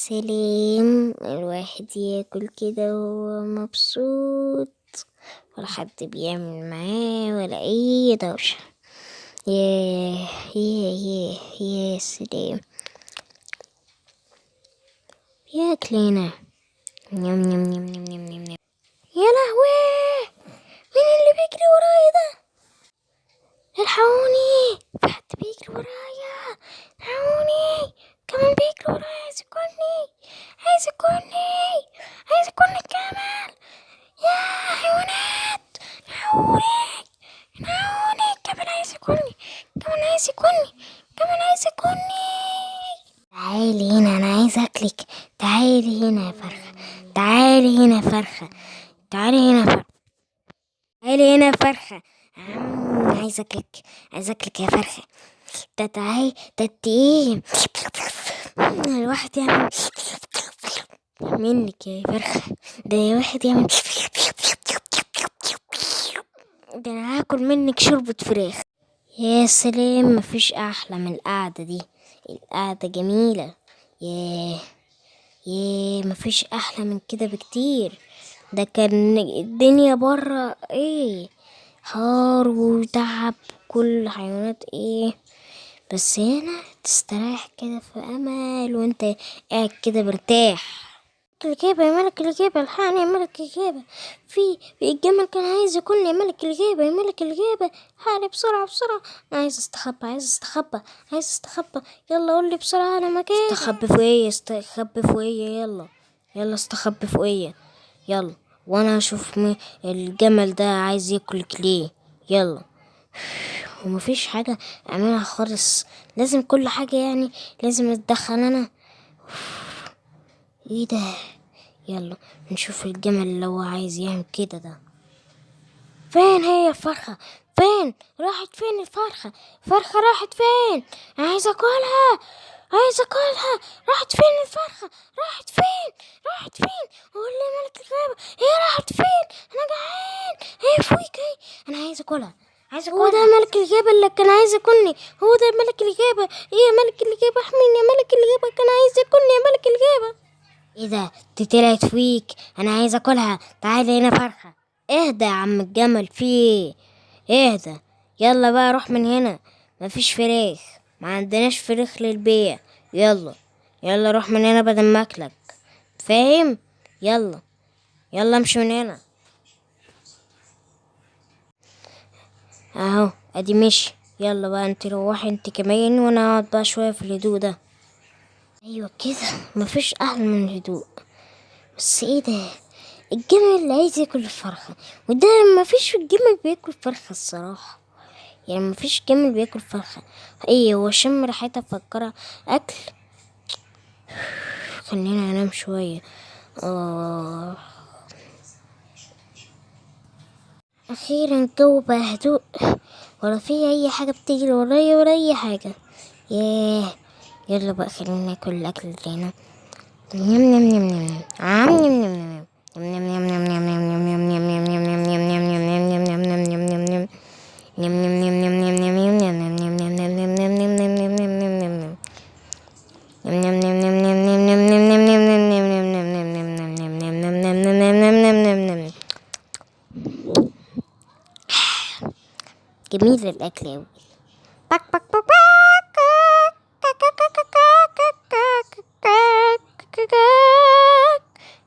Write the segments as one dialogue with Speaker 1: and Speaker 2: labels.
Speaker 1: سلام. الواحد ياكل كده وهو مبسوط، ولا حد بيعمل معاه ولا اي دوشة. ياه ياه ياه سلام. ياكل هنا. نيم نيم نيم نيم نيم نيم نيم. يا لهوي، مين اللي بيجري ورايا ده؟ الحقوني، في حد بيجري ورايا. الحقوني، كمان بيجري ورايا. عايز ياكلني، عايز ياكلني، عايز ياكلني كمان. يا حيوانات، الحقوني، الحقوني، كمان عايز ياكلني، كمان عايز ياكلني، كمان عايز ياكلني. تعالي هنا، انا عايز اكلك. تعالي هنا يا فرخة، تعالي هنا يا فرخة، تعالي هنا يا فرخة، تعالي هنا يا فرخة. عايز اكلك، عايز اكلك يا فرخة. ده تعالي، ده ايه الواحد يعمل منك يا فرخة. ده واحد يعمل ده انا هاكل منك شوربة فراخ. يا سلام، مفيش احلى من القعدة دي. القعدة جميلة. ياه ياه، مفيش احلى من كده بكتير. ده كان الدنيا برا ايه، حار وتعب كل حيوانات ايه، بس هنا تستريح كده في امل وانت قاعد كده مرتاح. الجيبة يا ملك الجيبة، الحقني يا ملك الجيبة. في الجمل كان عايز ياكلني يا ملك الجيبة، يا ملك الجيبة، الحقني بسرعة بسرعة. أنا عايز استخبى، عايز استخبى، عايز استخبى. يلا قولي بسرعة على مكان. استخبي فوقيا، استخبي فوقيا، يلا يلا استخبي فوقيا، يلا. وانا هشوف الجمل ده عايز ياكلك ليه. يلا، ومفيش حاجة اعملها خالص، لازم كل حاجة يعني لازم اتدخل انا. ايه ده؟ يلا نشوف الجمل اللي هو عايز يعمل كده ده. فين هي الفرخة؟ فين راحت؟ فين الفرخة؟ الفرخة راحت فين؟ عايز اكلها، عايز اكلها. راحت فين الفرخة؟ راحت فين؟ راحت فين؟ قول لي ملك الغابة، هي راحت فين؟ انا جعان. هي فوقك اهي، انا عايز اكلها، عايز اكلها. هو ده ملك الغابة اللي كان عايز ياكلني، هو ده ملك الغابة. ايه يا ملك الغابة، احميني يا ملك الغابة، كان عايز ياكلني يا ملك الغابة. ايه ده؟ دي طلعت فيك، انا عايز اكلها. تعالي هنا فرخة. اهدى يا عم الجمل، في ايه؟ اهدى. يلا بقى روح من هنا، مفيش فراخ، ما عندناش فراخ للبيع. يلا يلا روح من هنا بدل ما اكلك، فاهم؟ يلا يلا امشي من هنا. اهو ادي مشي. يلا بقى انت روحي انت كمان، وانا اقعد بقى شوية في الهدوء ده. ايوه كده، مفيش احلى من الهدوء. بس ايه ده؟ الجمل اللي عايز ياكل الفرخة، وده مفيش الجمل بياكل فرخة الصراحة، يعني مفيش جمل بياكل فرخة. ايه هو شم ريحتها فكرها اكل. خلينا انام شوية. آه. اخيرا الجو بقى هدوء، ولا في اي حاجة بتجري ورايا ولا اي حاجة. ياه، يلا بقى خلينا ناكل الاكل اللي هنا. نم نم نم نم عام نم نم نم نم نم نم نم نم نم نم نم نم نم نم نم نم نم جميل الاكل اوي. باك باك باك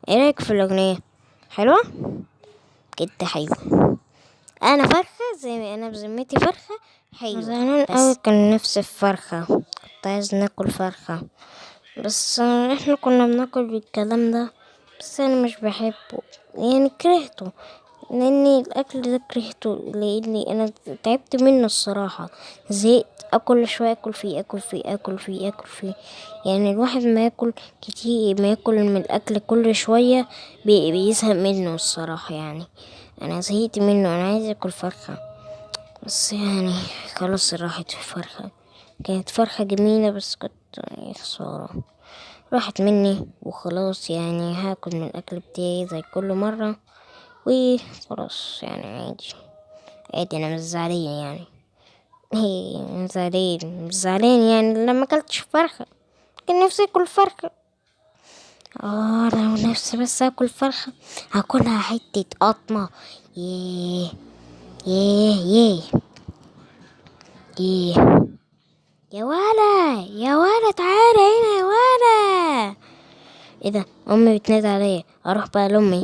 Speaker 1: ايه رايك في الاغنيه؟ حلوه جدا، حلوه. انا فرخه زي ما انا بذمتي فرخه حلوه. زمان قوي كان نفسي في فرخه، كنت عايز ناكل فرخه، بس احنا كنا بناكل الكلام ده، بس انا مش بحبه، يعني كرهته، لاني الاكل ده كرهته، لاني انا تعبت منه الصراحه. زهقت، اكل شويه اكل فيه اكل فيه اكل فيه اكل فيه، يعني الواحد ما ياكل كتير، ما ياكل من الاكل كل شويه بيزهق منه الصراحه. يعني انا زهقت منه، انا عايز اكل فرخه، بس يعني خلاص راحت الفرخه. كانت فرخه جميله، بس كنت يعني خساره، راحت مني وخلاص. يعني هاكل من الاكل بتاعي زي كل مره وخلاص، يعني عادي عادي، انا مش زعلان يعني. هي مش زعلان، مش زعلان يعني لما اكلتش فرخه، كان نفسي اكل فرخه. لو نفسي بس اكل فرخة هاكلها حتة قطمة. ياه ياه ياه ياه. يا ولا يا ولا تعالى هنا يا ولا. ايه ده؟ امي بتنادي عليا، اروح بقى لامي.